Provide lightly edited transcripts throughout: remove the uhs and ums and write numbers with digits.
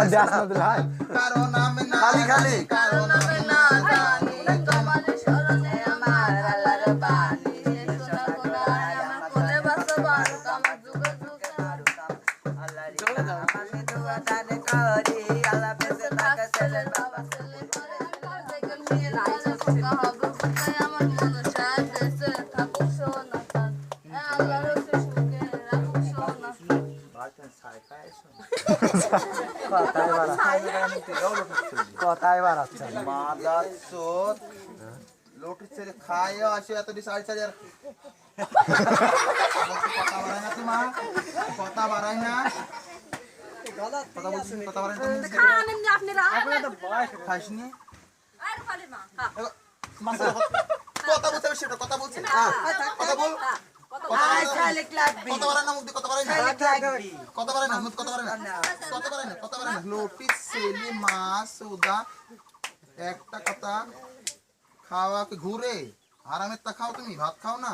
দেশ না দিলে হয় কারণ আমি না খালি খালি কারণ আমি না জানি তোমার স্মরণে আমার আল্লাহর বাণী সোনা কোরআন আমার কোলে বাসবার আমার যুগে যুগে আমি দোয়া জানে করি আল্লাহ বেঁচে থাকে ছেলের বাবা ছেলে পরে আমার দেখে নিয়ে রাইছে খোকা হবে কোথায় আমার মন সাথ দেশে থাকুক সোনা সাথ আল্লাহর সুখে রাখুক সোনা কথাই বাড়াচ্ছে মাদার চোদ লোটি ছেড়ে খায় আসে এত দি 4.5 আর কথা বাড়ায় না তোমা কথা বাড়ায় না কথা বলছিস কথা বাড়ায় না খানেন যে আপনি খাসনি আর খালি মা কথা বলতে সেটা কথা বলছিস কথা বল আয় খালি লাগবি কথা বাড়ায় না মুখ দিয়ে কথা বাড়ায় না খালি লাগবি কথা বাড়ায় না মুখ কথা বাড়ায় না কথা বাড়ায় না কথা বাড়ায় না লোটি ছেলে মাছ উদা একটা কথা খাওয়া কি ঘুরে আরামের তা খাও তুমি ভাত খাও না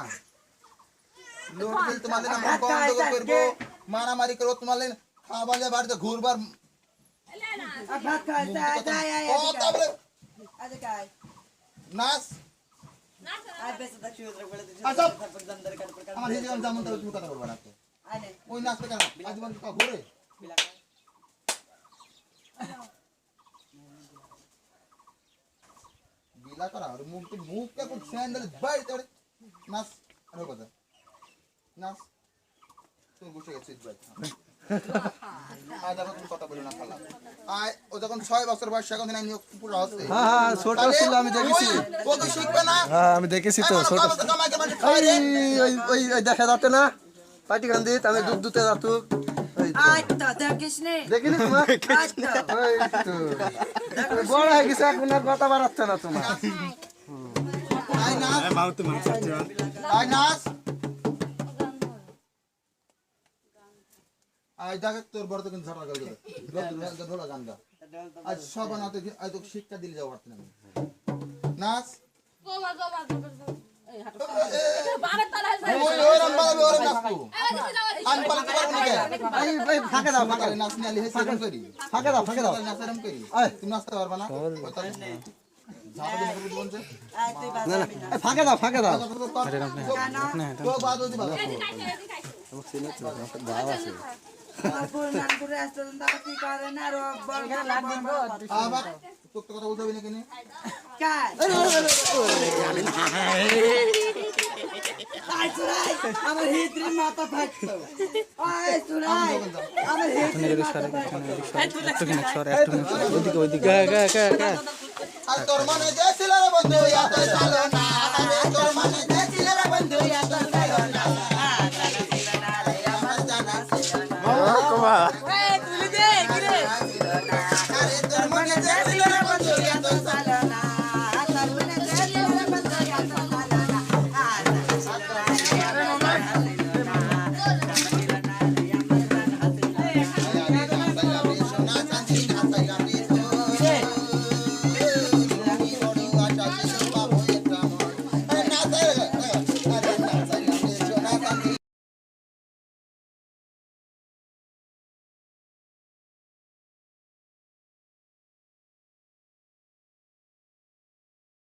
লোট দিল তোমাদের না বন্ধ করবো মারামারি করবো তোমাদের খাবালে বাড়িতে ঘুরবার ভাত খাই যাই আয় কথা বলে আজে খাই নাচ আয় বেঁচে থাক শুয়ে বলে দিছি আচ্ছা। তারপর দন্দর কাট করে আমার হিজে যেমন তাহলে তুমি কথা বলবা না তো। আয় নে ওই নাচতে কেন আজীবন তো ঘুরে বিলা বিলা করা আর মুখ কে কোন স্যান্ডেল বাইরে তোরে নাচ আরে কথা নাচ তুই বসে গেছিস ভাই আজ যখন তুমি কথা বলে না খালা আয় ও যখন 6 বছর বয়স এখন দিন নিয়োগ পুরো হচ্ছে হ্যাঁ হ্যাঁ ছোট ছিল আমি দেখেছি ও তো শিখবে না হ্যাঁ আমি দেখেছি তো ছোট কামাইকে মানে খাই রে ওই দেখা যাচ্ছে না পাটি কান্দিত আমি দুধ দুতে যাতু আয় তো দেখিস নে দেখিনি তোমার আয় তো ওই তো বড় হয়ে গেছে এখন আর কথা বাড়াচ্ছে না তোমার আয় নাচ আয় নাচ আয় দেখ তোর বড় তো কিন্তু ঝাড়া গেল ঢোলা গান গা আজ সব বানাতে আজ তো শিক্ষা দিলে যাও পারতে না নাচ গোমা গোমা এই হাঁটু বারে তালা ওই ওই রামবাড়া ওরে নাচবো আমি পালাতে পারবো না এই ফাঁকে দাও ফাঁকে কে নাচ নিয়ে আলি হেসে রম করি ফাঁকে দাও ফাঁকে দাও নাচরম করি আয়। তুমি নাচতে পারবা না ঝাড়া দিন করে বলছে আয় তুই বাজাবি না এই ফাঁকে দাও ফাঁকে দাও তো বাদ দিবা তারপর নানপুরে আসতে তারা কি করে না আর বল লাগবে আবার তো কথা বলতে হবে না কেন কাজ আয় চুরাই আমার হিদ্রি মাথা ফাটতো আয় চুরাই আমার হিদ্রি মাথা ফাটতো আর তোর মনে যে ছিল রে বন্ধু এত চালো না আরে তোর মনে যে ছিল রে বন্ধু এত চালো না আমার জানা ছিল না